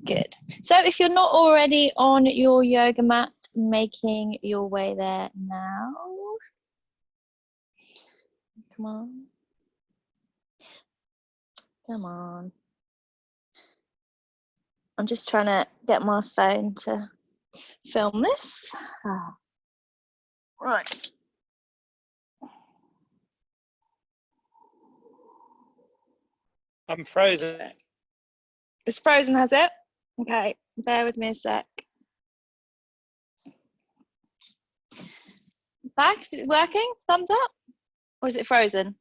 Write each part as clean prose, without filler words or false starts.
Good. So if you're not already on your yoga mat, making your way there now. Come on. Come on. I'm just trying to get my phone to film this. Right. I'm frozen. It's frozen, has it? Okay, bear with me a sec. Back, is it working? Thumbs up? Or is it frozen?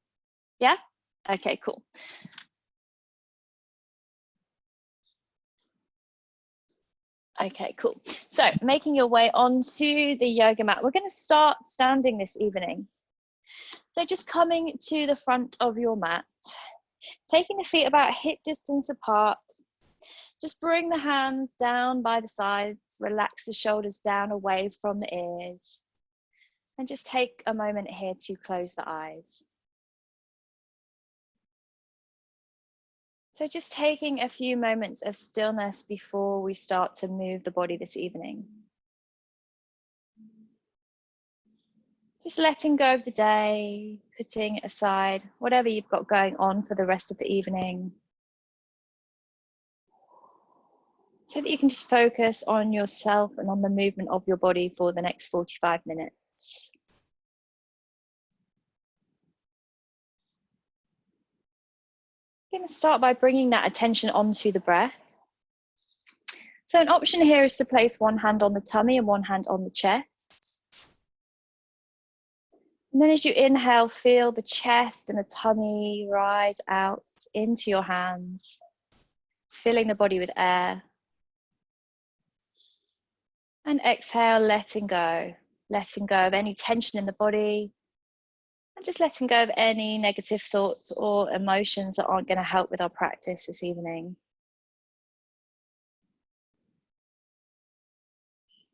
Yeah? Okay, cool. Okay, cool. So making your way onto the yoga mat. We're going to start standing this evening. So just coming to the front of your mat, taking the feet about hip distance apart. Just bring the hands down by the sides, relax the shoulders down away from the ears. And just take a moment here to close the eyes. So just taking a few moments of stillness before we start to move the body this evening. Just letting go of the day, putting aside whatever you've got going on for the rest of the evening. So that you can just focus on yourself and on the movement of your body for the next 45 minutes. I'm going to start by bringing that attention onto the breath. So an option here is to place one hand on the tummy and one hand on the chest. And then as you inhale, feel the chest and the tummy rise out into your hands, filling the body with air. And exhale, letting go of any tension in the body, and just letting go of any negative thoughts or emotions that aren't going to help with our practice this evening.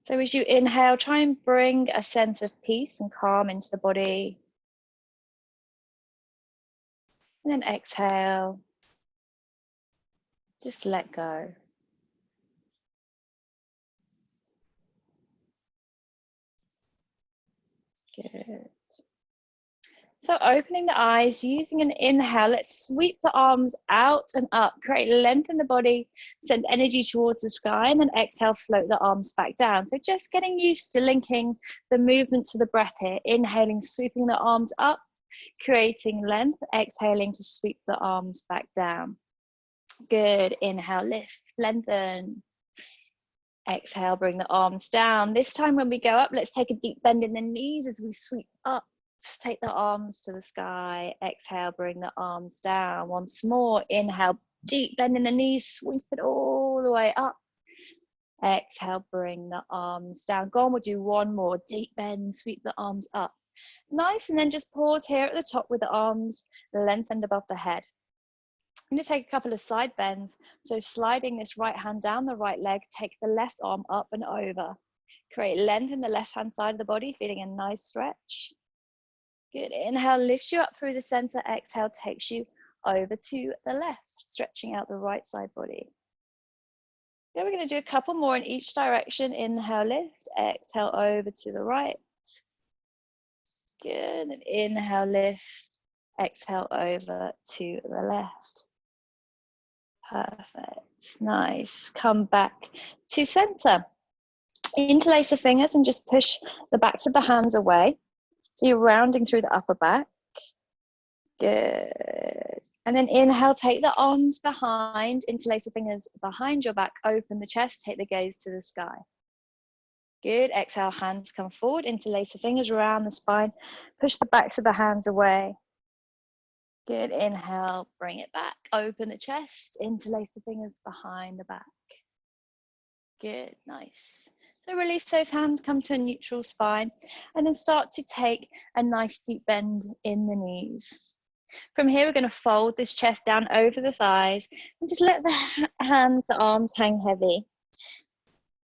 So as you inhale, try and bring a sense of peace and calm into the body. And then exhale, just let go. Good. So opening the eyes, using an inhale, let's sweep the arms out and up, create length in the body, send energy towards the sky, and then exhale, float the arms back down. So just getting used to linking the movement to the breath here. Inhaling, sweeping the arms up, creating length, exhaling to sweep the arms back down. Good, inhale, lift, lengthen. Exhale, bring the arms down. This time when we go up, let's take a deep bend in the knees as we sweep up. Take the arms to the sky. Exhale, bring the arms down. Once more, inhale, deep bend in the knees, sweep it all the way up. Exhale, bring the arms down. Go on, we'll do one more. Deep bend, sweep the arms up. Nice, and then just pause here at the top with the arms lengthened above the head. I'm going to take a couple of side bends. So sliding this right hand down the right leg, take the left arm up and over. Create length in the left hand side of the body, feeling a nice stretch. Good, inhale, lifts you up through the center. Exhale, takes you over to the left, stretching out the right side body. Then we're going to do a couple more in each direction. Inhale, lift, exhale, over to the right. Good, and inhale, lift, exhale, over to the left. Perfect, nice. Come back to center. Interlace the fingers and just push the backs of the hands away. So you're rounding through the upper back. Good. And then inhale, take the arms behind, interlace the fingers behind your back, open the chest, take the gaze to the sky. Good, exhale, hands come forward, interlace the fingers around the spine, push the backs of the hands away. Good, inhale, bring it back, open the chest, interlace the fingers behind the back. Good, nice. So release those hands, come to a neutral spine, and then start to take a nice deep bend in the knees. From here, we're going to fold this chest down over the thighs and just let the hands, the arms hang heavy.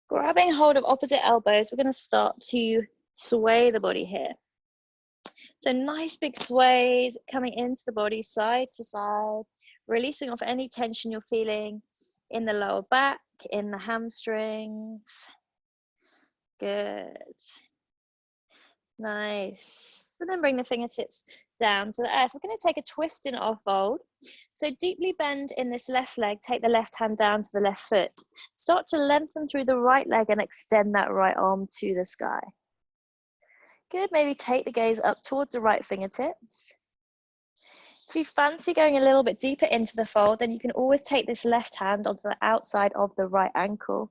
Grabbing hold of opposite elbows, we're going to start to sway the body here. So nice big sways coming into the body, side to side, releasing off any tension you're feeling in the lower back, in the hamstrings. Good. Nice. So then bring the fingertips down to the earth. We're going to take a twist in our fold. So deeply bend in this left leg. Take the left hand down to the left foot. Start to lengthen through the right leg and extend that right arm to the sky. Good. Maybe take the gaze up towards the right fingertips. If you fancy going a little bit deeper into the fold, then you can always take this left hand onto the outside of the right ankle.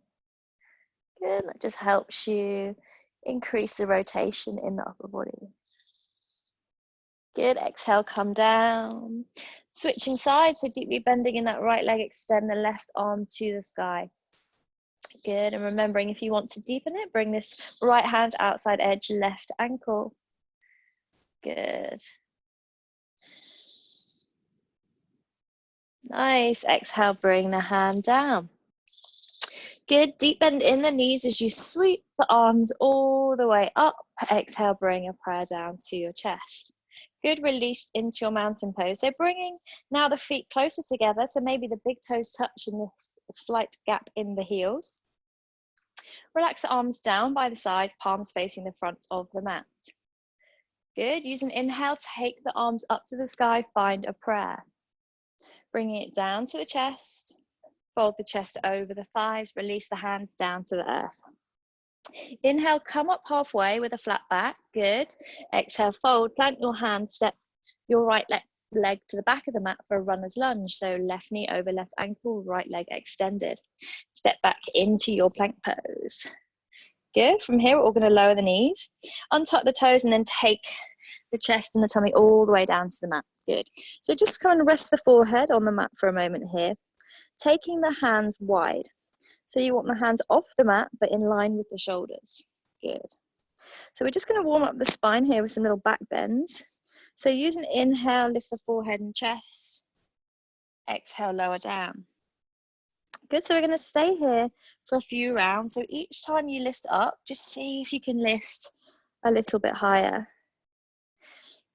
Good. That just helps you increase the rotation in the upper body. Good. Exhale, come down. Switching sides, so deeply bending in that right leg, extend the left arm to the sky. Good. And remembering, if you want to deepen it, bring this right hand outside edge, left ankle. Good. Nice. Exhale, bring the hand down. Good. Deep bend in the knees as you sweep the arms all the way up. Exhale, bring a prayer down to your chest. Good. Release into your mountain pose. So bringing now the feet closer together. So maybe the big toes touch in this slight gap in the heels. Relax the arms down by the sides, palms facing the front of the mat. Good. Use an inhale. Take the arms up to the sky. Find a prayer. Bringing it down to the chest. Fold the chest over the thighs, release the hands down to the earth. Inhale, come up halfway with a flat back, good. Exhale, fold, plant your hand, step your right leg to the back of the mat for a runner's lunge. So left knee over left ankle, right leg extended. Step back into your plank pose. Good, from here we're all gonna lower the knees, untuck the toes and then take the chest and the tummy all the way down to the mat, good. So just kind of rest the forehead on the mat for a moment here. Taking the hands wide. So you want the hands off the mat, but in line with the shoulders. Good. So we're just going to warm up the spine here with some little back bends. So use an inhale, lift the forehead and chest. Exhale, lower down. Good, so we're going to stay here for a few rounds. So each time you lift up, just see if you can lift a little bit higher.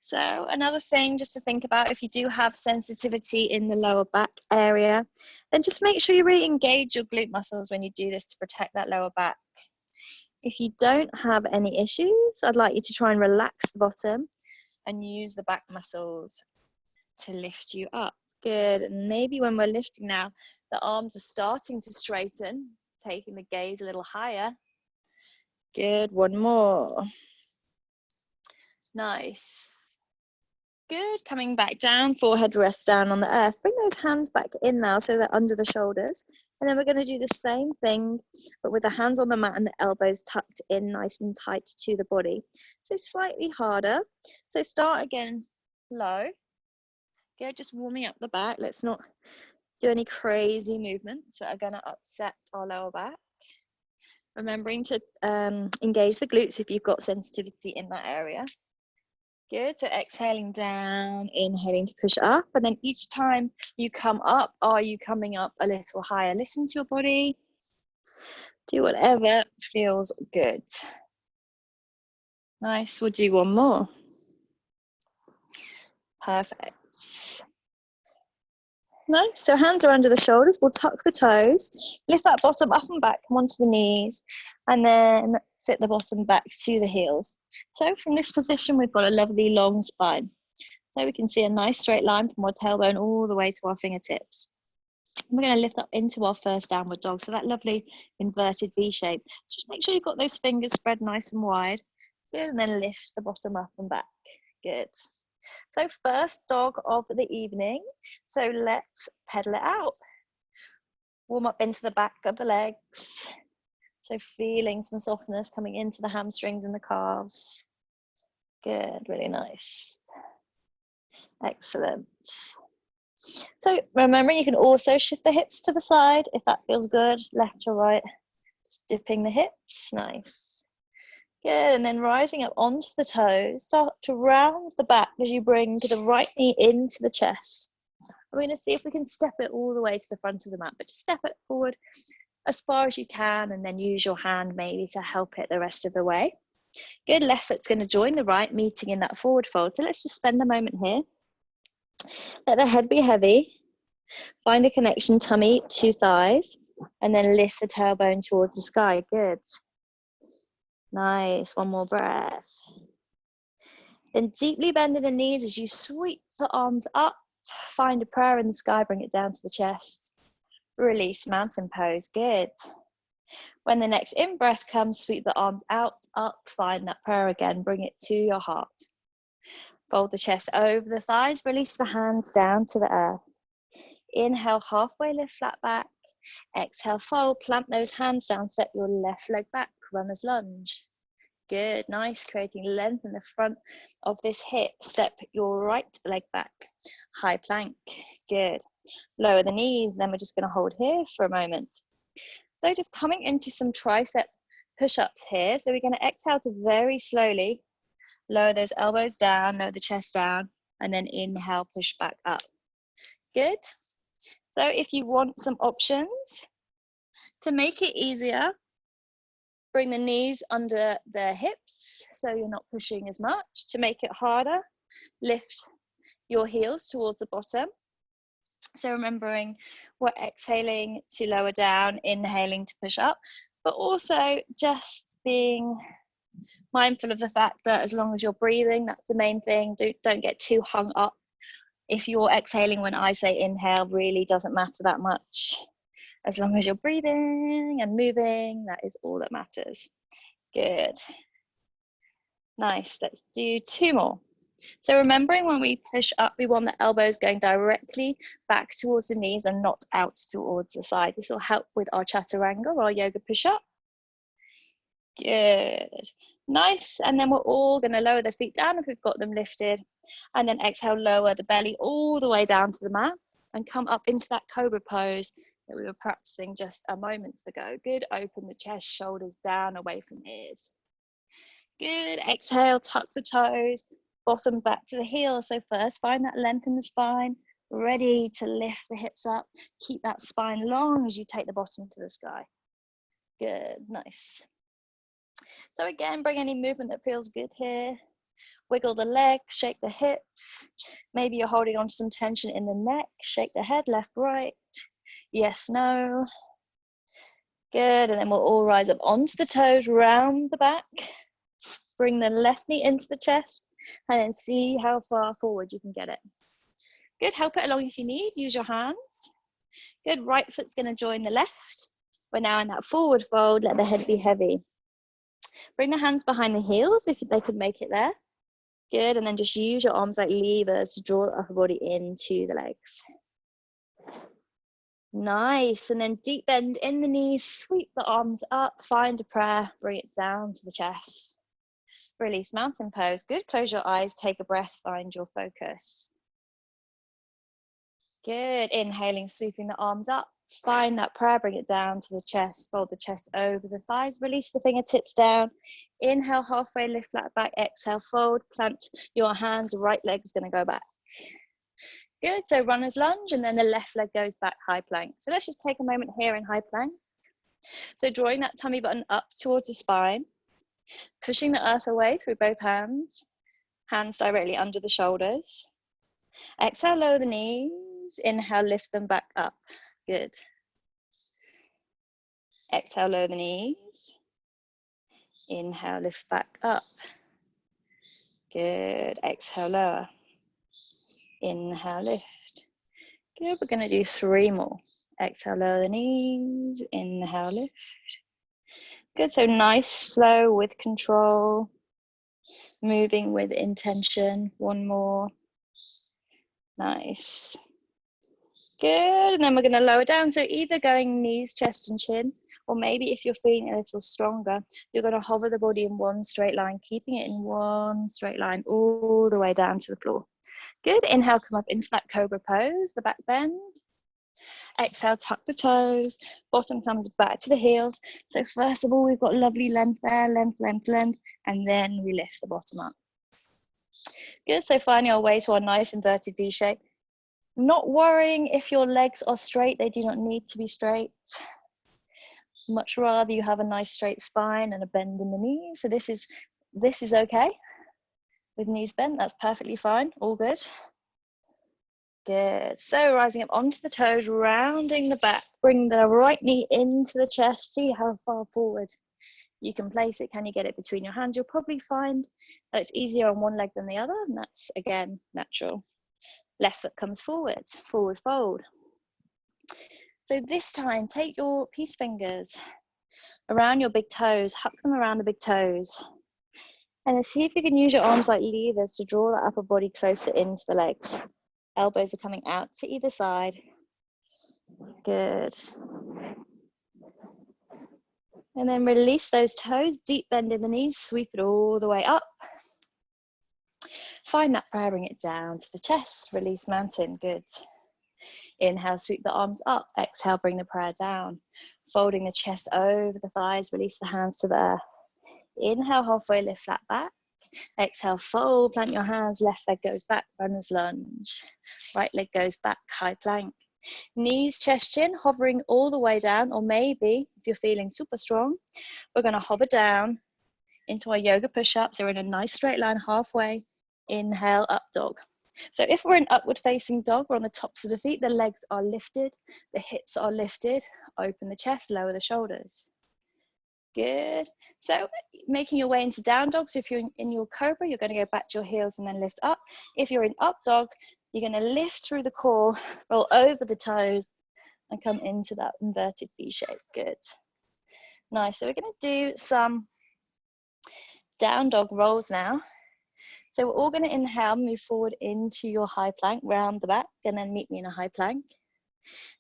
So another thing just to think about, if you do have sensitivity in the lower back area, then just make sure you really engage your glute muscles when you do this to protect that lower back. If you don't have any issues, I'd like you to try and relax the bottom and use the back muscles to lift you up. Good, and maybe when we're lifting now, the arms are starting to straighten, taking the gaze a little higher. Good, one more. Nice. Good, coming back down, forehead rests down on the earth. Bring those hands back in now so they're under the shoulders. And then we're going to do the same thing, but with the hands on the mat and the elbows tucked in nice and tight to the body. So slightly harder. So start again low. Good, just warming up the back. Let's not do any crazy movements that are going to upset our lower back. Remembering to engage the glutes if you've got sensitivity in that area. Good, so exhaling down, inhaling to push up, and then each time you come up, are you coming up a little higher? Listen to your body, do whatever feels good. Nice, we'll do one more. Perfect. Nice, so hands are under the shoulders, we'll tuck the toes, lift that bottom up and back, come onto the knees, and then sit the bottom back to the heels. So from this position, we've got a lovely long spine. So we can see a nice straight line from our tailbone all the way to our fingertips. We're going to lift up into our first downward dog, so that lovely inverted V shape. So just make sure you've got those fingers spread nice and wide. Good, and then lift the bottom up and back. Good. So first dog of the evening. So let's pedal it out. Warm up into the back of the legs. So feeling some softness coming into the hamstrings and the calves. Good, really nice. Excellent. So remembering you can also shift the hips to the side if that feels good, left to right. Just dipping the hips, nice. Good, and then rising up onto the toes, start to round the back as you bring to the right knee into the chest. We're going to see if we can step it all the way to the front of the mat, but just step it forward as far as you can and then use your hand maybe to help it the rest of the way. Good, left foot's going to join the right, meeting in that forward fold. So let's just spend a moment here. Let the head be heavy. Find a connection, tummy to thighs. And then lift the tailbone towards the sky. Good. Nice. One more breath. Then deeply bend the knees as you sweep the arms up. Find a prayer in the sky, bring it down to the chest. Release, mountain pose. Good. When the next in-breath comes, sweep the arms out, up, find that prayer again, bring it to your heart. Fold the chest over the thighs, release the hands down to the earth. Inhale, halfway lift, flat back. Exhale, fold, plant those hands down, step your left leg back, runner's lunge. Good, nice, creating length in the front of this hip. Step your right leg back, high plank. Good. Lower the knees, then we're just going to hold here for a moment. So just coming into some tricep push-ups here. So we're going to exhale to very slowly lower those elbows down, lower the chest down, and then inhale, push back up. Good. So if you want some options to make it easier, bring the knees under the hips so you're not pushing as much. To make it harder, lift your heels towards the bottom. So remembering we're exhaling to lower down, inhaling to push up, but also just being mindful of the fact that as long as you're breathing, that's the main thing. Don't get too hung up. If you're exhaling when I say inhale, really doesn't matter that much. As long as you're breathing and moving, that is all that matters. Good. Nice, let's do 2 more. So remembering when we push up, we want the elbows going directly back towards the knees and not out towards the side. This will help with our chaturanga, our yoga push-up. Good. Nice. And then we're all going to lower the feet down if we've got them lifted. And then exhale, lower the belly all the way down to the mat and come up into that cobra pose that we were practicing just a moment ago. Good. Open the chest, shoulders down, away from ears. Good. Exhale, tuck the toes, bottom back to the heel. So first find that length in the spine, ready to lift the hips up. Keep that spine long as you take the bottom to the sky. Good. Nice. So again, bring any movement that feels good here. Wiggle the leg, shake the hips. Maybe you're holding on to some tension in the neck. Shake the head, left, right. Yes, no. Good, and then we'll all rise up onto the toes, round the back. Bring the left knee into the chest, and then see how far forward you can get it. Good, help it along if you need, use your hands. Good, right foot's gonna join the left. We're now in that forward fold, let the head be heavy. Bring the hands behind the heels if they could make it there. Good, and then just use your arms like levers to draw the upper body into the legs. Nice, and then deep bend in the knees, sweep the arms up, find a prayer, bring it down to the chest. Release, mountain pose. Good, close your eyes, take a breath, find your focus. Good, inhaling, sweeping the arms up. Find that prayer, bring it down to the chest, fold the chest over the thighs, release the fingertips down. Inhale, halfway lift, flat back, exhale, fold, plant your hands, right leg's gonna go back. Good, so runner's lunge, and then the left leg goes back, high plank. So let's just take a moment here in high plank. So drawing that tummy button up towards the spine, pushing the earth away through both hands, hands directly under the shoulders. Exhale, lower the knees, inhale, lift them back up. Good. Exhale, lower the knees. Inhale, lift back up. Good. Exhale, lower. Inhale, lift. Good. We're going to do 3 more. Exhale, lower the knees. Inhale, lift. Good. So nice, slow, with control. Moving with intention. 1 more. Nice. Good, and then we're going to lower down. So either going knees, chest and chin, or maybe if you're feeling a little stronger, you're going to hover the body in one straight line, keeping it in one straight line all the way down to the floor. Good, inhale, come up into that cobra pose, the back bend. Exhale, tuck the toes, bottom comes back to the heels. So first of all, we've got lovely length there, length, length, length, and then we lift the bottom up. Good, so finding our way to our nice inverted V shape. Not worrying if your legs are straight, they do not need to be straight. Much rather you have a nice straight spine and a bend in the knee. So this is okay. With knees bent, that's perfectly fine, all good. Good. So rising up onto the toes, rounding the back, bring the right knee into the chest. See how far forward you can place it. Can you get it between your hands? You'll probably find that it's easier on one leg than the other, and that's, again, natural. Left foot comes forward, forward fold. So this time, take your peace fingers around your big toes, huck them around the big toes, and then see if you can use your arms like levers to draw the upper body closer into the legs. Elbows are coming out to either side. Good. And then release those toes, deep bend in the knees, sweep it all the way up. Find that prayer, bring it down to the chest, release mountain, good. Inhale, sweep the arms up. Exhale, bring the prayer down. Folding the chest over the thighs, release the hands to the earth. Inhale, halfway lift, flat back. Exhale, fold, plant your hands, left leg goes back, runner's lunge. Right leg goes back, high plank. Knees, chest, chin, hovering all the way down, or maybe, if you're feeling super strong, we're gonna hover down into our yoga push-ups. So we're in a nice straight line halfway. Inhale, up dog. So if we're in upward facing dog, we're on the tops of the feet, the legs are lifted, the hips are lifted, open the chest, lower the shoulders. Good. So making your way into down dog. So if you're in your cobra, you're going to go back to your heels and then lift up. If you're in up dog, you're going to lift through the core, roll over the toes, and come into that inverted V shape. Good. Nice. So we're going to do some down dog rolls now. So we're all going to inhale, move forward into your high plank, round the back, and then meet me in a high plank.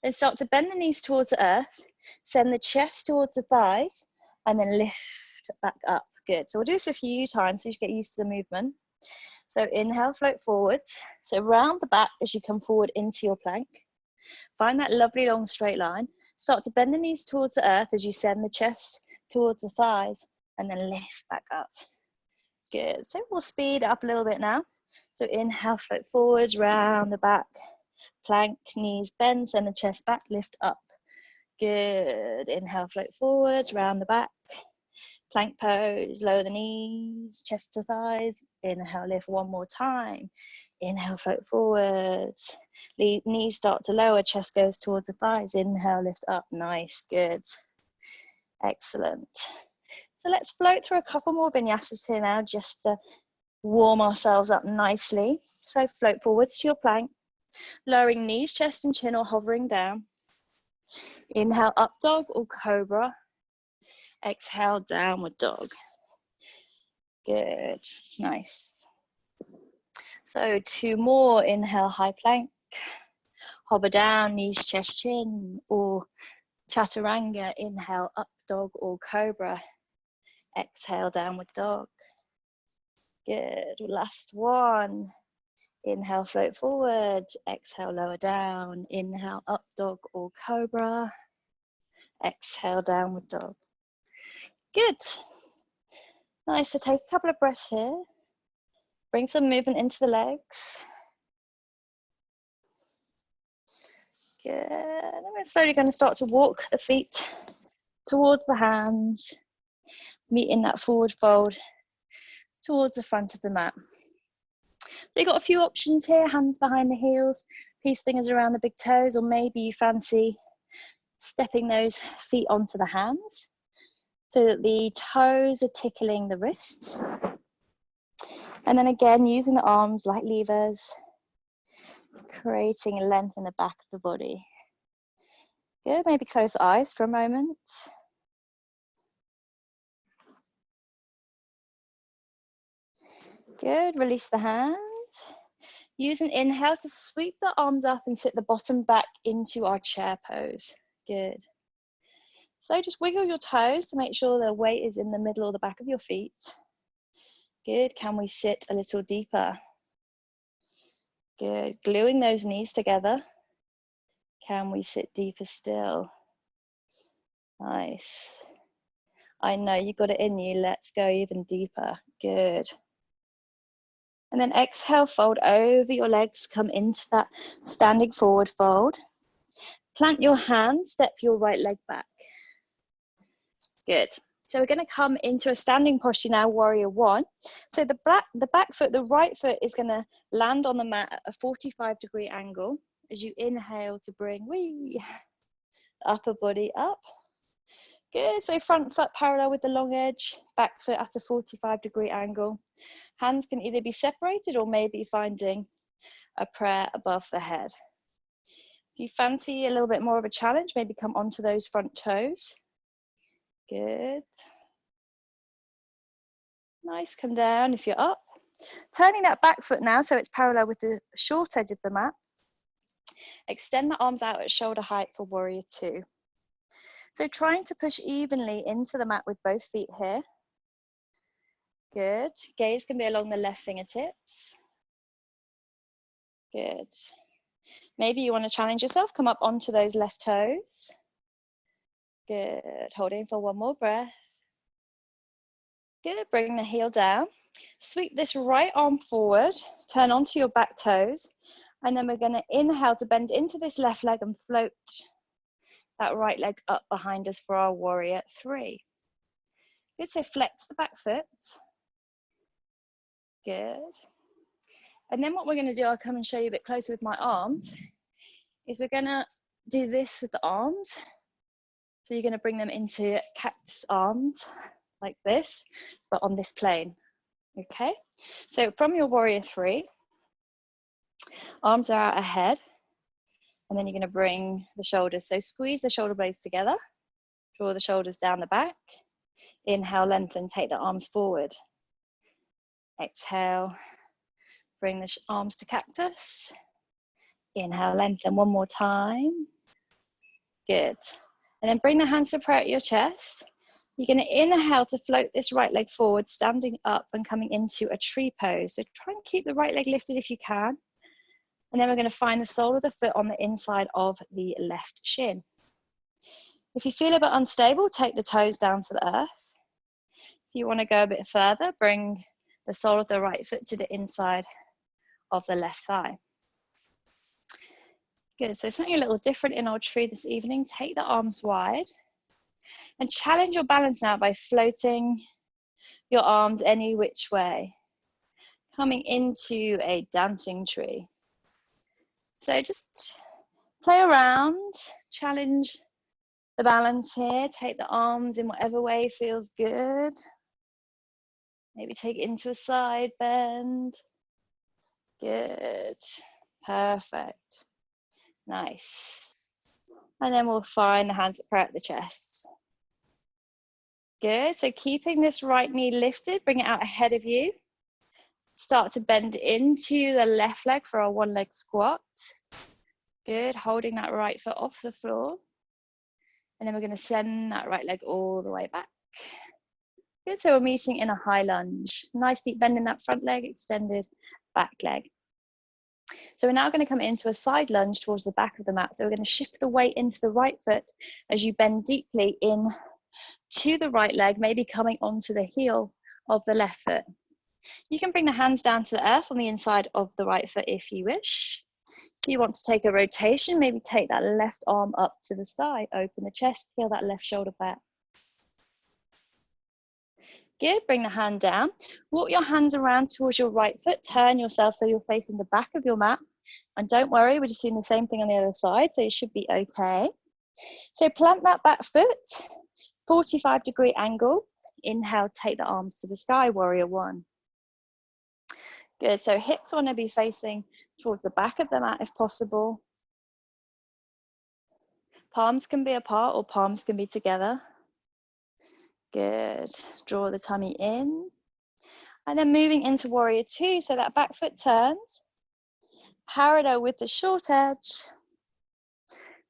Then start to bend the knees towards the earth, send the chest towards the thighs, and then lift back up. Good. So we'll do this a few times so you get used to the movement. So inhale, float forwards. So round the back as you come forward into your plank. Find that lovely long straight line. Start to bend the knees towards the earth as you send the chest towards the thighs, and then lift back up. Good. So we'll speed up a little bit now. So inhale, float forwards, round the back, plank, knees bend, send the chest back, lift up. Good. Inhale, float forwards, round the back, plank pose, lower the knees, chest to thighs. Inhale, lift one more time. Inhale, float forwards. Knees start to lower, chest goes towards the thighs. Inhale, lift up. Nice. Good. Excellent. So let's float through a couple more vinyasas here now, just to warm ourselves up nicely. So float forwards to your plank, lowering knees, chest and chin, or hovering down. Inhale, up dog or cobra. Exhale, downward dog. Good, nice. So 2 more, inhale, high plank. Hover down, knees, chest, chin, or chaturanga. Inhale, up dog or cobra. Exhale, downward dog. Good, last one. Inhale, float forward. Exhale, lower down. Inhale, up dog or cobra. Exhale, downward dog. Good. Nice, so take a couple of breaths here. Bring some movement into the legs. Good, and we're slowly going to start to walk the feet towards the hands, meeting that forward fold towards the front of the mat. So you've got a few options here, hands behind the heels, peace fingers around the big toes, or maybe you fancy stepping those feet onto the hands so that the toes are tickling the wrists. And then again, using the arms like levers, creating a length in the back of the body. Good, maybe close the eyes for a moment. Good, release the hands. Use an inhale to sweep the arms up and sit the bottom back into our chair pose. Good. So just wiggle your toes to make sure the weight is in the middle or the back of your feet. Good, can we sit a little deeper? Good, gluing those knees together. Can we sit deeper still? Nice. I know you got it in you, let's go even deeper. Good. And then exhale, fold over your legs, come into that standing forward fold. Plant your hands, step your right leg back. Good. So we're going to come into a standing posture now, warrior one. So the back foot, the right foot is going to land on the mat at a 45-degree angle as you inhale to bring upper body up. Good, so front foot parallel with the long edge, back foot at a 45-degree angle. Hands can either be separated or maybe finding a prayer above the head. If you fancy a little bit more of a challenge, maybe come onto those front toes. Good. Nice, come down if you're up. Turning that back foot now so it's parallel with the short edge of the mat. Extend the arms out at shoulder height for warrior two. So trying to push evenly into the mat with both feet here. Good. Gaze can be along the left fingertips. Good. Maybe you want to challenge yourself, come up onto those left toes. Good. Holding for one more breath. Good. Bring the heel down. Sweep this right arm forward, turn onto your back toes, and then we're going to inhale to bend into this left leg and float that right leg up behind us for our warrior three. Good, so flex the back foot. Good. And then what we're going to do, I'll come and show you a bit closer with my arms, is we're going to do this with the arms. So you're going to bring them into cactus arms like this, but on this plane. Okay, so from your warrior three, arms are out ahead, and then you're going to bring the shoulders. So squeeze the shoulder blades together, draw the shoulders down the back. Inhale, lengthen, take the arms forward. Exhale, bring the arms to cactus. Inhale, lengthen one more time. Good. And then bring the hands to prayer at your chest. You're going to inhale to float this right leg forward, standing up and coming into a tree pose. So try and keep the right leg lifted if you can. And then we're going to find the sole of the foot on the inside of the left shin. If you feel a bit unstable, take the toes down to the earth. If you want to go a bit further, bring the sole of the right foot to the inside of the left thigh. Good, so something a little different in our tree this evening. Take the arms wide and challenge your balance now by floating your arms any which way, coming into a dancing tree. So just play around, challenge the balance here. Take the arms in whatever way feels good. Maybe take it into a side bend. Good, perfect, nice. And then we'll find the hands at prayer at the chest. Good, so keeping this right knee lifted, bring it out ahead of you. Start to bend into the left leg for our one leg squat. Good, holding that right foot off the floor. And then we're going to send that right leg all the way back. Good, so we're meeting in a high lunge. Nice deep bend in that front leg, extended back leg. So we're now going to come into a side lunge towards the back of the mat. So we're going to shift the weight into the right foot as you bend deeply in to the right leg, maybe coming onto the heel of the left foot. You can bring the hands down to the earth on the inside of the right foot if you wish. If you want to take a rotation, maybe take that left arm up to the sky, open the chest, peel that left shoulder back. Good, bring the hand down. Walk your hands around towards your right foot, turn yourself so you're facing the back of your mat. And don't worry, we're just doing the same thing on the other side, so you should be okay. So plant that back foot, 45-degree angle. Inhale, take the arms to the sky, warrior one. Good, so hips want to be facing towards the back of the mat if possible. Palms can be apart or palms can be together. Good, draw the tummy in. And then moving into warrior two, so that back foot turns. Parallel with the short edge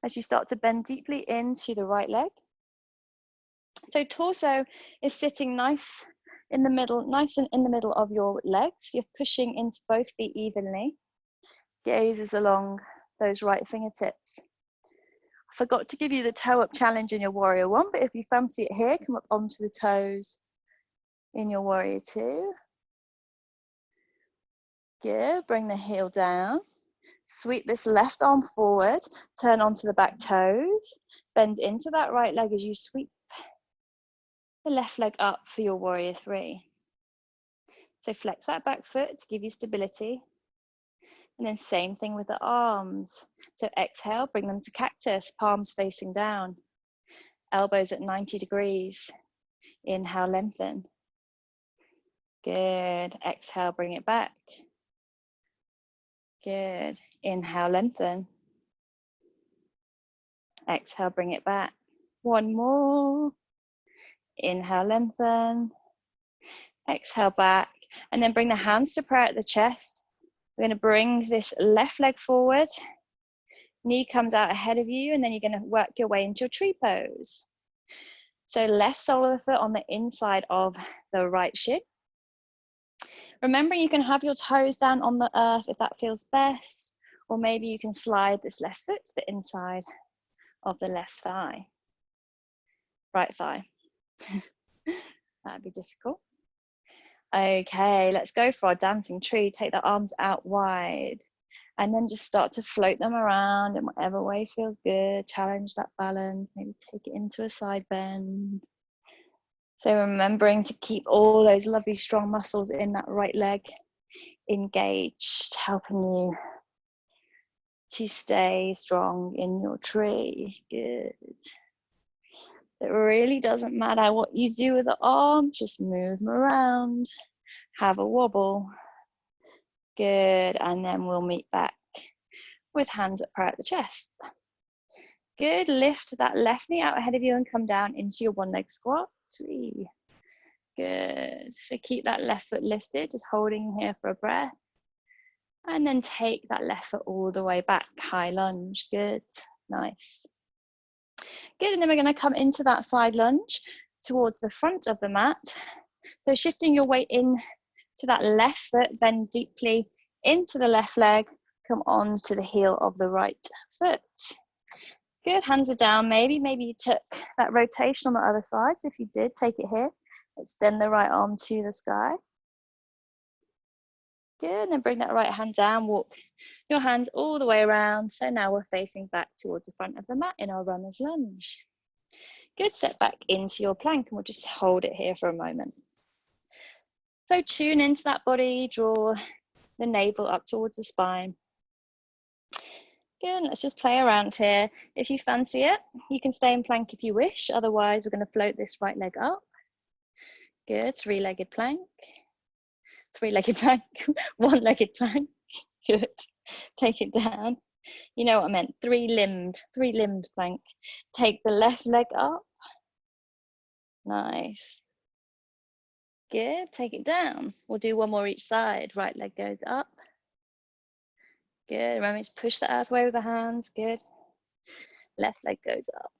as you start to bend deeply into the right leg. So torso is sitting nice in the middle, nice and in the middle of your legs. You're pushing into both feet evenly. Gaze is along those right fingertips. I forgot to give you the toe up challenge in your warrior one, but if you fancy it here, come up onto the toes in your warrior two. Good, bring the heel down. Sweep this left arm forward, turn onto the back toes, bend into that right leg as you sweep the left leg up for your warrior three. So flex that back foot to give you stability. And then same thing with the arms. So exhale, bring them to cactus, palms facing down, elbows at 90 degrees. Inhale, lengthen. Good. Exhale, bring it back. Good. Inhale, lengthen. Exhale, bring it back. One more. Inhale, lengthen. Exhale, back. And then bring the hands to prayer at the chest. We're going to bring this left leg forward. Knee comes out ahead of you, and then you're going to work your way into your tree pose. So left sole of the foot on the inside of the right shin. Remember, you can have your toes down on the earth if that feels best, or maybe you can slide this left foot to the inside of the left thigh. Right thigh. That'd be difficult. Okay, let's go for our dancing tree. Take the arms out wide and then just start to float them around in whatever way feels good. Challenge that balance, maybe take it into a side bend. So remembering to keep all those lovely strong muscles in that right leg engaged, helping you to stay strong in your tree. Good. It really doesn't matter what you do with the arms, just move them around, have a wobble. Good, and then we'll meet back with hands at prayer at the chest. Good, lift that left knee out ahead of you and come down into your one leg squat. 3. Good, so keep that left foot lifted, just holding here for a breath. And then take that left foot all the way back, high lunge. Good, nice. Good, and then we're going to come into that side lunge towards the front of the mat. So shifting your weight in to that left foot, bend deeply into the left leg, come on to the heel of the right foot. Good, hands are down. Maybe you took that rotation on the other side. So if you did, take it here. Extend the right arm to the sky. Good, and then bring that right hand down, walk your hands all the way around. So now we're facing back towards the front of the mat in our runner's lunge. Good, step back into your plank and we'll just hold it here for a moment. So tune into that body, draw the navel up towards the spine. Good, let's just play around here. If you fancy it, you can stay in plank if you wish. Otherwise, we're going to float this right leg up. Good, three-legged plank. Three-legged plank, one-legged plank. Good, take it down. You know what I meant, three-limbed plank. Take the left leg up. Nice. Good, take it down. We'll do one more each side. Right leg goes up. Good, remember to push the earth away with the hands. Good. Left leg goes up.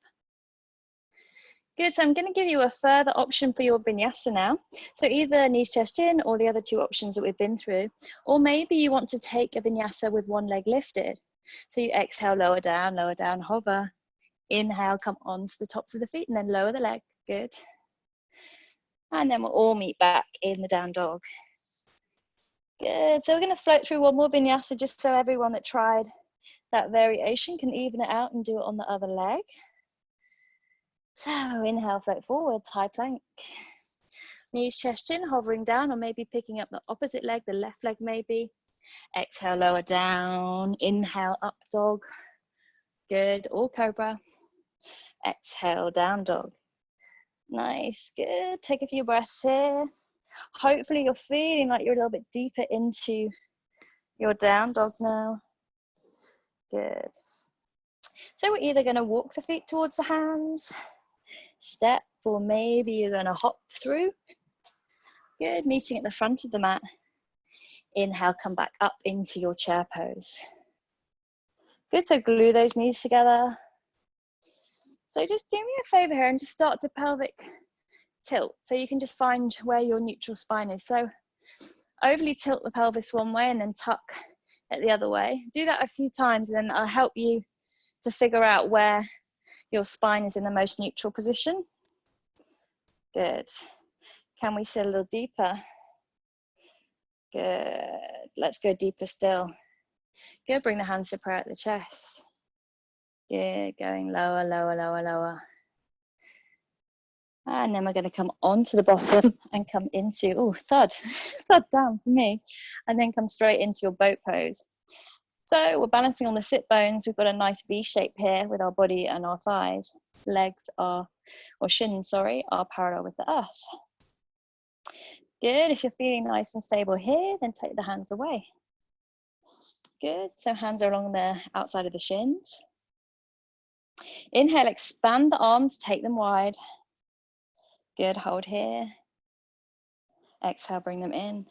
Good, so I'm going to give you a further option for your vinyasa now. So either knees, chest, chin, or the other two options that we've been through. Or maybe you want to take a vinyasa with one leg lifted. So you exhale, lower down, hover. Inhale, come onto the tops of the feet and then lower the leg. Good. And then we'll all meet back in the down dog. Good, so we're going to float through one more vinyasa just so everyone that tried that variation can even it out and do it on the other leg. So inhale, float forward, high plank. Knees, chest, chin, hovering down or maybe picking up the opposite leg, the left leg maybe. Exhale, lower down. Inhale, up dog. Good, or cobra. Exhale, down dog. Nice, good. Take a few breaths here. Hopefully you're feeling like you're a little bit deeper into your down dog now. Good. So we're either going to walk the feet towards the hands, step, or maybe you're going to hop through. Good, meeting at the front of the mat. Inhale, come back up into your chair pose. Good, so glue those knees together. So just do me a favor here and just start to pelvic tilt. So you can just find where your neutral spine is. So overly tilt the pelvis one way and then tuck it the other way. Do that a few times and then I'll help you to figure out where your spine is in the most neutral position. Good. Can we sit a little deeper? Good. Let's go deeper still. Good. Bring the hands to prayer at the chest. Good. Going lower, lower, lower, lower. And then we're going to come onto the bottom and come into, oh, thud down for me. And then come straight into your boat pose. So we're balancing on the sit bones. We've got a nice V shape here with our body and our thighs. Legs are, or shins, sorry, are parallel with the earth. Good. If you're feeling nice and stable here, then take the hands away. Good. So hands are along the outside of the shins. Inhale, expand the arms, take them wide. Good. Hold here. Exhale, bring them in.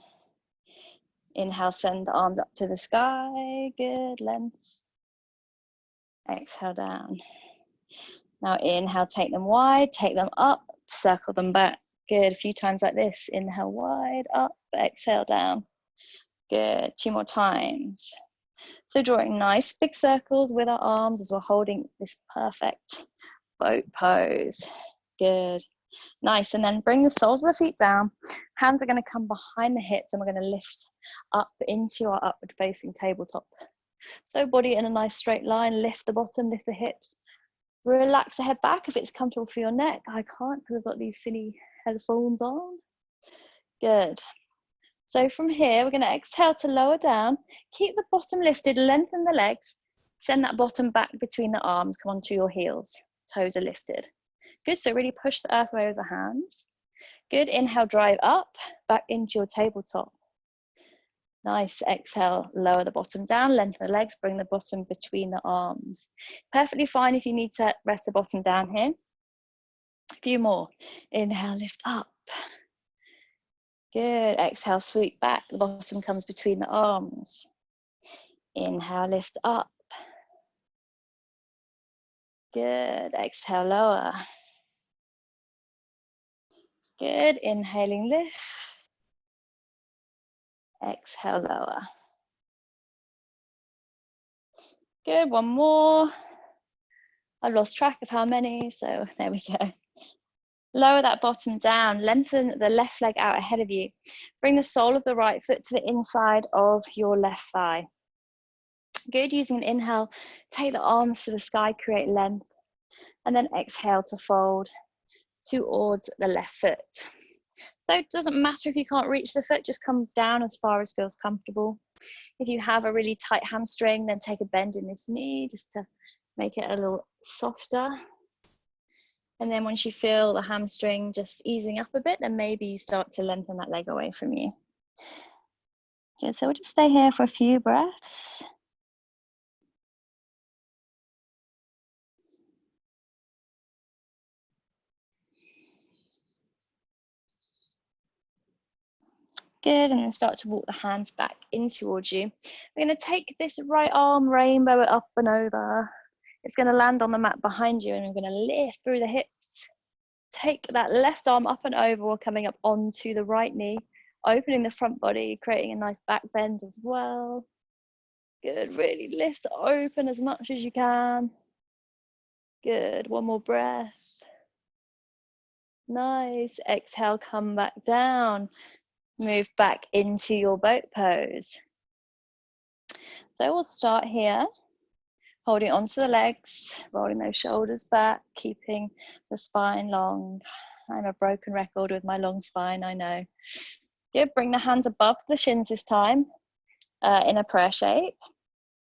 Inhale, send the arms up to the sky. Good. Length. Exhale, down. Now inhale, take them wide, take them up, circle them back. Good. A few times like this. Inhale, wide, up, exhale, down. Good. 2 more times. So drawing nice big circles with our arms as we're holding this perfect boat pose. Good. Nice. And then bring the soles of the feet down. Hands are going to come behind the hips and we're going to lift up into our upward facing tabletop. So body in a nice straight line. Lift the bottom, lift the hips. Relax the head back if it's comfortable for your neck. I can't because I've got these silly headphones on. Good. So from here, we're going to exhale to lower down. Keep the bottom lifted, lengthen the legs. Send that bottom back between the arms. Come onto your heels. Toes are lifted. Good, so really push the earth away with the hands. Good, inhale, drive up, back into your tabletop. Nice, exhale, lower the bottom down, lengthen the legs, bring the bottom between the arms. Perfectly fine if you need to rest the bottom down here. A few more. Inhale, lift up. Good, exhale, sweep back, the bottom comes between the arms. Inhale, lift up. Good, exhale, lower. Good, inhaling, lift. Exhale, lower. Good, one more. I've lost track of how many, so there we go. Lower that bottom down, lengthen the left leg out ahead of you. Bring the sole of the right foot to the inside of your left thigh. Good, using an inhale, take the arms to the sky, create length, and then exhale to fold towards the left foot. So it doesn't matter if you can't reach the foot, just come down as far as feels comfortable. If you have a really tight hamstring, then take a bend in this knee just to make it a little softer. And then once you feel the hamstring just easing up a bit, then maybe you start to lengthen that leg away from you. Okay, so we'll just stay here for a few breaths. Good, and then start to walk the hands back in towards you. We're going to take this right arm, rainbow it up and over. It's going to land on the mat behind you, and we're going to lift through the hips. Take that left arm up and over while coming up onto the right knee, opening the front body, creating a nice back bend as well. Good, really lift open as much as you can. Good, one more breath. Nice, exhale, come back down. Move back into your boat pose. So we'll start here, holding onto the legs, rolling those shoulders back, keeping the spine long. I'm a broken record with my long spine, I know. Good, bring the hands above the shins this time in a prayer shape.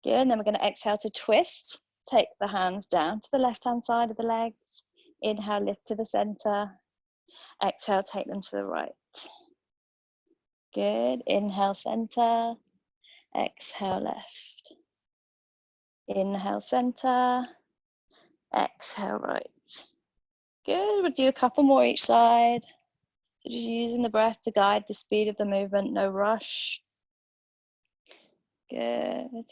Good, and then we're going to exhale to twist. Take the hands down to the left-hand side of the legs. Inhale, lift to the center. Exhale, take them to the right. Good, inhale, center. Exhale, left. Inhale, center. Exhale, right. Good, we'll do a couple more each side. So just using the breath to guide the speed of the movement, no rush. Good.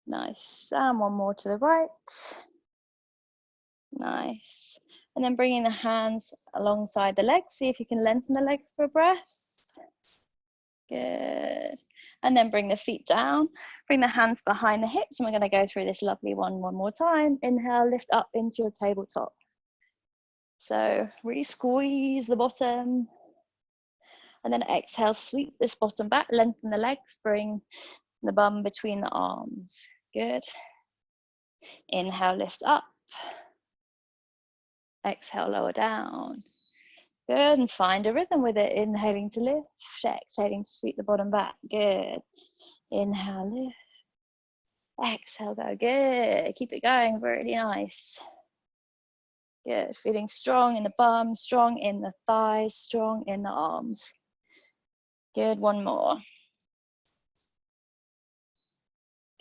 Nice, and one more to the right. Nice. And then bringing the hands alongside the legs. See if you can lengthen the legs for a breath. Good. And then bring the feet down. Bring the hands behind the hips. And we're going to go through this lovely one more time. Inhale, lift up into your tabletop. So really squeeze the bottom. And then exhale, sweep this bottom back. Lengthen the legs. Bring the bum between the arms. Good. Inhale, lift up. Exhale, lower down. Good, and find a rhythm with it. Inhaling to lift, exhaling to sweep the bottom back. Good. Inhale, lift. Exhale, go. Good. Keep it going. Really nice. Good. Feeling strong in the bum, strong in the thighs, strong in the arms. Good. One more.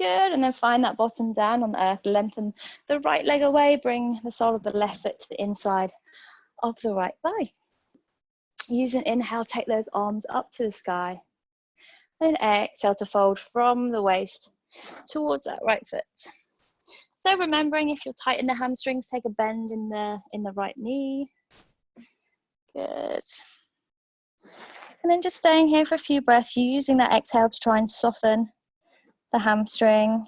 Good. And then find that bottom down on the earth. Lengthen the right leg away. Bring the sole of the left foot to the inside of the right thigh. Use an inhale, take those arms up to the sky. Then exhale to fold from the waist towards that right foot. So remembering, if you're tight in the hamstrings, take a bend in the right knee. Good. And then just staying here for a few breaths, using that exhale to try and soften the hamstring.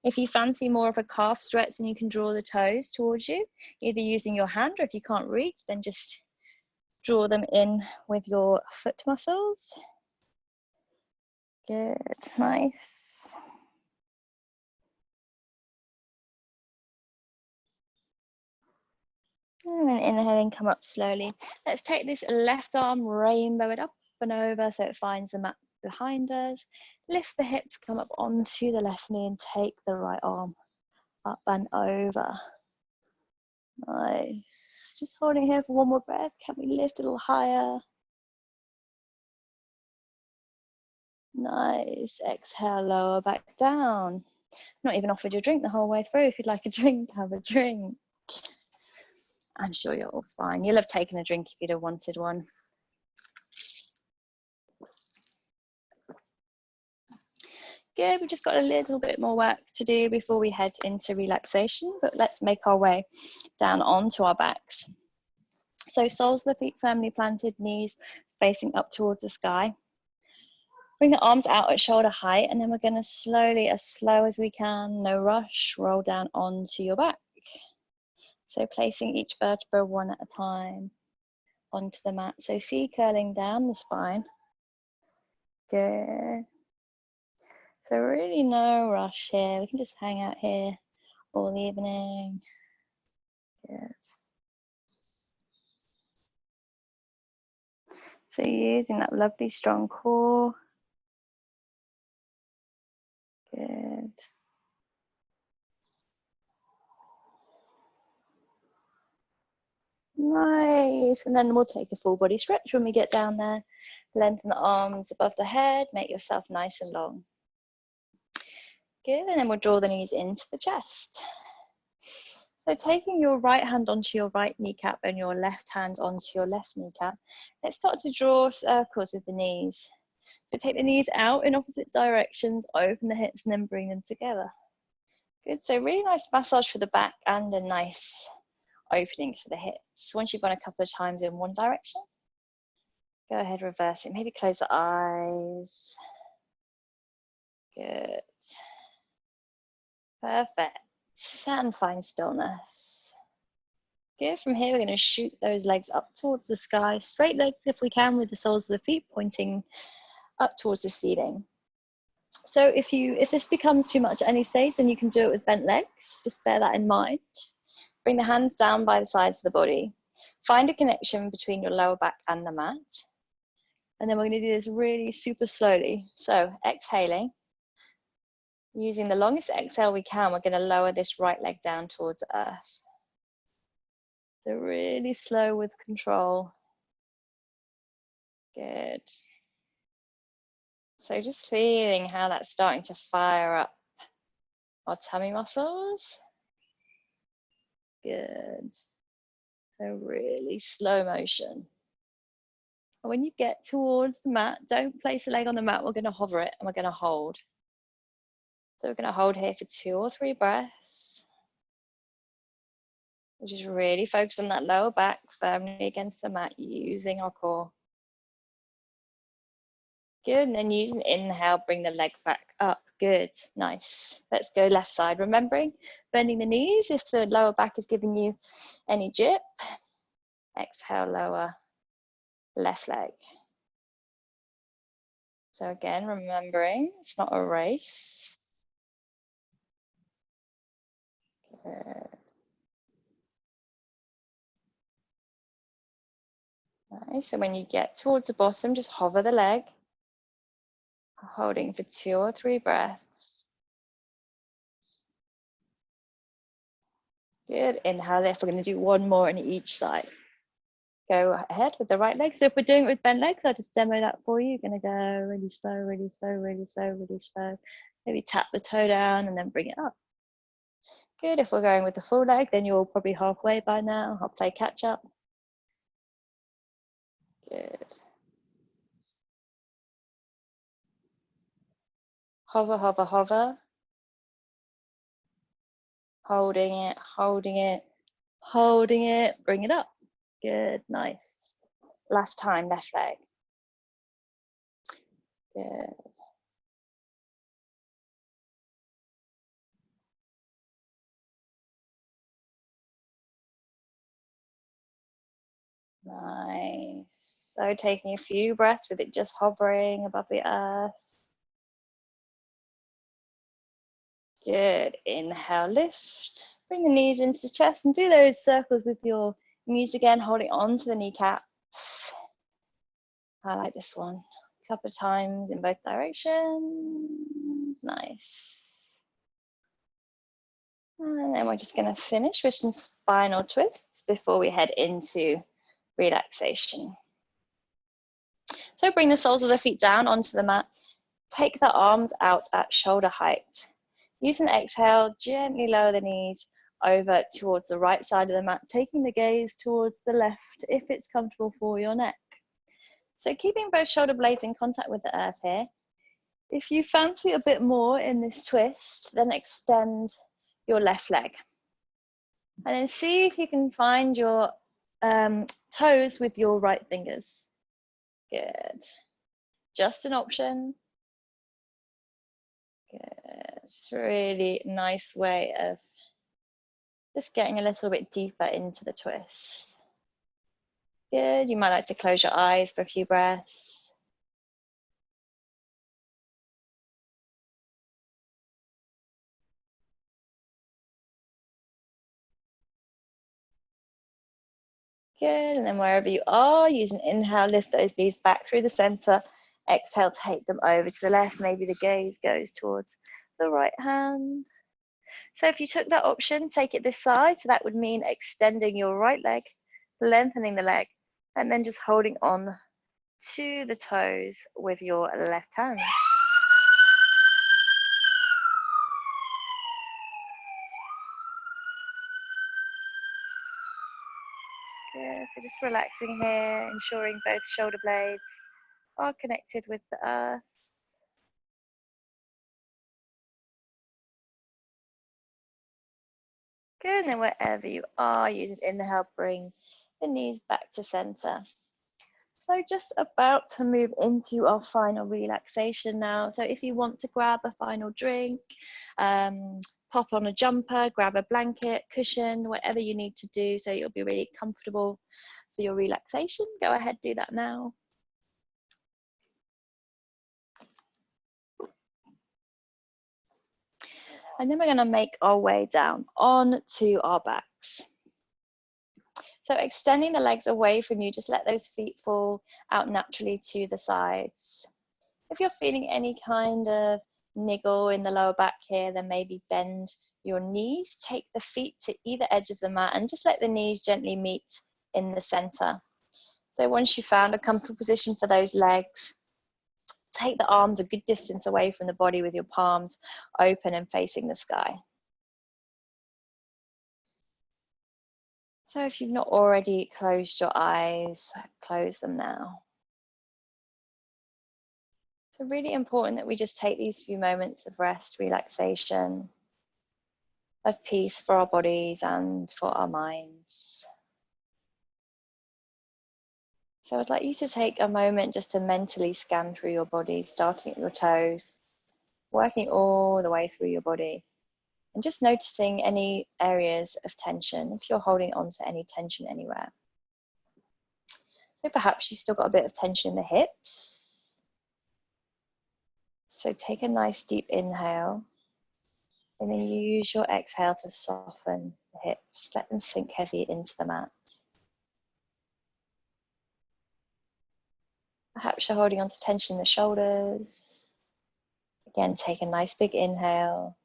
If you fancy more of a calf stretch, then you can draw the toes towards you, either using your hand, or if you can't reach, then just draw them in with your foot muscles. Good, nice. And then inhaling, come up slowly. Let's take this left arm, rainbow it up and over so it finds the mat behind us. Lift the hips, come up onto the left knee and take the right arm up and over. Nice. Just holding here for one more breath. Can we lift a little higher? Nice. Exhale, lower back down. Not even offered you a drink the whole way through. If you'd like a drink, have a drink. I'm sure you're all fine. You'll have taken a drink if you'd have wanted one. Good, we've just got a little bit more work to do before we head into relaxation, but let's make our way down onto our backs. So soles of the feet firmly planted, knees facing up towards the sky. Bring the arms out at shoulder height, and then we're going to slowly, as slow as we can, no rush, roll down onto your back. So placing each vertebra one at a time onto the mat. So C curling down the spine. Good. So really no rush here. We can just hang out here all evening. Good. So using that lovely strong core. Good. Nice. And then we'll take a full body stretch when we get down there. Lengthen the arms above the head. Make yourself nice and long. Good. And then we'll draw the knees into the chest. So taking your right hand onto your right kneecap and your left hand onto your left kneecap, let's start to draw circles with the knees. So take the knees out in opposite directions, open the hips and then bring them together. Good, so really nice massage for the back and a nice opening for the hips. Once you've gone a couple of times in one direction, go ahead, reverse it. Maybe close the eyes. Good. Perfect. And find stillness. Good, from here we're going to shoot those legs up towards the sky, straight legs if we can, with the soles of the feet pointing up towards the ceiling. So if this becomes too much at any stage, then you can do it with bent legs. Just bear that in mind. Bring the hands down by the sides of the body. Find a connection between your lower back and the mat. And then we're going to do this really super slowly. So exhaling. Using the longest exhale we can, we're going to lower this right leg down towards the earth. So really slow with control. Good. So just feeling how that's starting to fire up our tummy muscles. Good. So really slow motion. And when you get towards the mat, don't place a leg on the mat. We're going to hover it and we're going to hold. So we're going to hold here for 2 or 3 breaths. We'll just really focus on that lower back firmly against the mat, using our core. Good, and then use an inhale, bring the leg back up. Good, nice. Let's go left side. Remembering, bending the knees if the lower back is giving you any jip. Exhale, lower left leg. So again, remembering, it's not a race. Good. Nice. So when you get towards the bottom, just hover the leg, holding for 2 or 3 breaths. Good. Inhale, lift. We're going to do one more on each side. Go ahead with the right leg. So if we're doing it with bent legs, I'll just demo that for you. You're going to go really slow, really slow, really slow, really slow. Maybe tap the toe down and then bring it up. Good. If we're going with the full leg, then you're probably halfway by now. I'll play catch up. Good. Hover, hover, hover. Holding it, holding it, holding it. Bring it up. Good. Nice. Last time, left leg. Good. Nice. So taking a few breaths with it just hovering above the earth. Good. Inhale, lift. Bring the knees into the chest and do those circles with your knees again, holding on to the kneecaps. I like this one. A couple of times in both directions. Nice. And then we're just going to finish with some spinal twists before we head into relaxation. So bring the soles of the feet down onto the mat. Take the arms out at shoulder height. Use an exhale, gently lower the knees over towards the right side of the mat, taking the gaze towards the left if it's comfortable for your neck. So keeping both shoulder blades in contact with the earth here. If you fancy a bit more in this twist, then extend your left leg. And then see if you can find your toes with your right fingers. Good. Just an option. Good. It's a really nice way of just getting a little bit deeper into the twist. Good. You might like to close your eyes for a few breaths. Good. And then wherever you are, use an inhale, lift those knees back through the center. Exhale, take them over to the left. Maybe the gaze goes towards the right hand. So if you took that option, take it this side. So that would mean extending your right leg, lengthening the leg, and then just holding on to the toes with your left hand. Good. So just relaxing here, ensuring both shoulder blades are connected with the earth. Good, and then wherever you are, use an inhale, bring the knees back to center. So just about to move into our final relaxation now. So if you want to grab a final drink, pop on a jumper, grab a blanket, cushion, whatever you need to do so you'll be really comfortable for your relaxation, go ahead, do that now. And then we're going to make our way down onto our backs. So extending the legs away from you, just let those feet fall out naturally to the sides. If you're feeling any kind of niggle in the lower back here, then maybe bend your knees, take the feet to either edge of the mat and just let the knees gently meet in the center. So once you've found a comfortable position for those legs, take the arms a good distance away from the body with your palms open and facing the sky. So if you've not already closed your eyes, close them now. So really important that we just take these few moments of rest, relaxation, of peace for our bodies and for our minds. So I'd like you to take a moment just to mentally scan through your body, starting at your toes, working all the way through your body, and just noticing any areas of tension, if you're holding on to any tension anywhere. So perhaps you've still got a bit of tension in the hips. So take a nice deep inhale, and then use your exhale to soften the hips, let them sink heavy into the mat. Perhaps you're holding on to tension in the shoulders. Again, take a nice big inhale.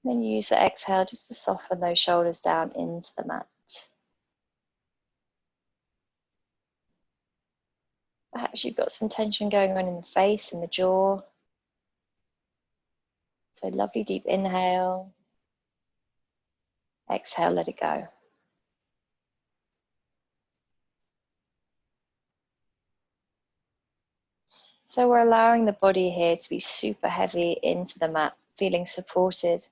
Then use the exhale just to soften those shoulders down into the mat. Perhaps you've got some tension going on in the face and the jaw. So lovely deep inhale. Exhale, let it go. So we're allowing the body here to be super heavy into the mat, feeling supported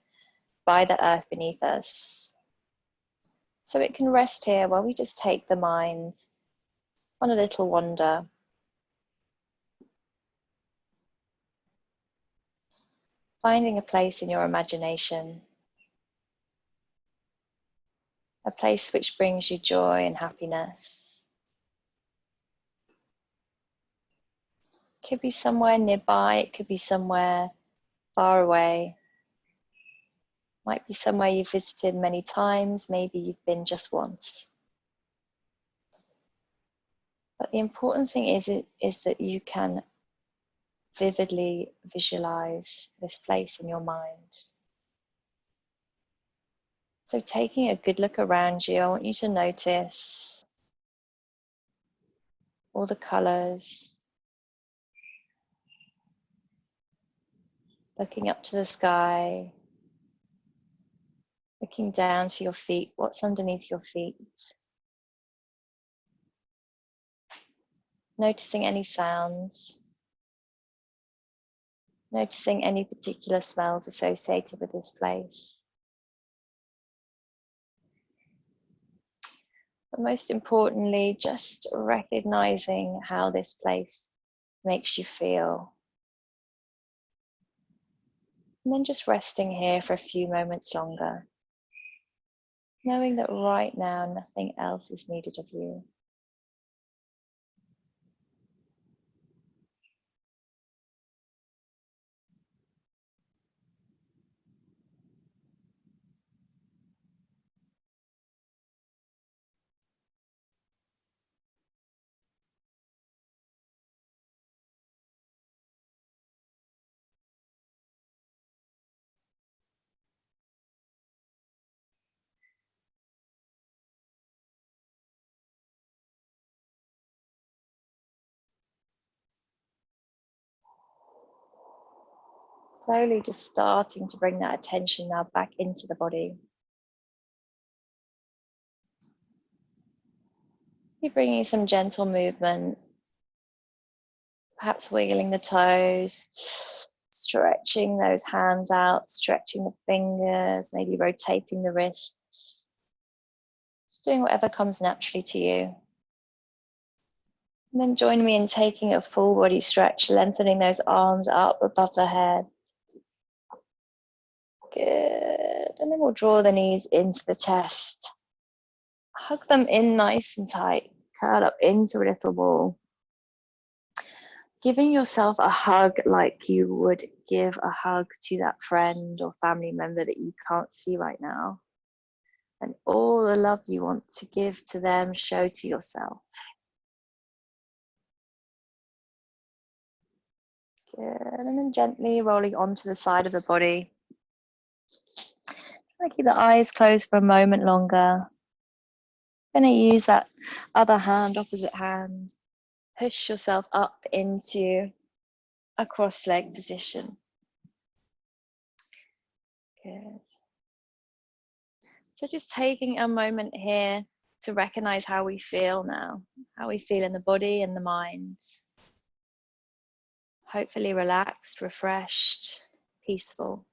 by the earth beneath us. So it can rest here while we just take the mind on a little wander. Finding a place in your imagination, a place which brings you joy and happiness. It could be somewhere nearby, it could be somewhere far away. Might be somewhere you've visited many times, maybe you've been just once. But the important thing is that you can vividly visualize this place in your mind. So taking a good look around you, I want you to notice all the colors, looking up to the sky, looking down to your feet, what's underneath your feet. Noticing any sounds, noticing any particular smells associated with this place. But most importantly, just recognizing how this place makes you feel. And then just resting here for a few moments longer, knowing that right now nothing else is needed of you. Slowly just starting to bring that attention now back into the body. You're bringing some gentle movement, perhaps wiggling the toes, stretching those hands out, stretching the fingers, maybe rotating the wrists. Just doing whatever comes naturally to you. And then join me in taking a full body stretch, lengthening those arms up above the head. Good. And then we'll draw the knees into the chest. Hug them in nice and tight. Curl up into a little ball. Giving yourself a hug like you would give a hug to that friend or family member that you can't see right now. And all the love you want to give to them, show to yourself. Good. And then gently rolling onto the side of the body. Try to keep the eyes closed for a moment longer. Going to use that other hand, opposite hand. Push yourself up into a cross-leg position. Good. So just taking a moment here to recognize how we feel now, how we feel in the body and the mind. Hopefully relaxed, refreshed, peaceful.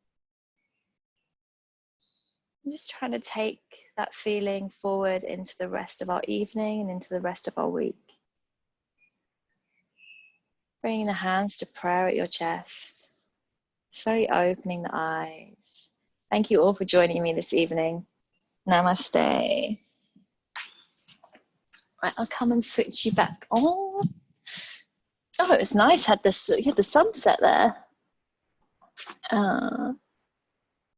I'm just trying to take that feeling forward into the rest of our evening and into the rest of our week. Bringing the hands to prayer at your chest. Slowly opening the eyes. Thank you all for joining me this evening. Namaste. Right, I'll come and switch you back on. Oh, it was nice. You had the sunset there.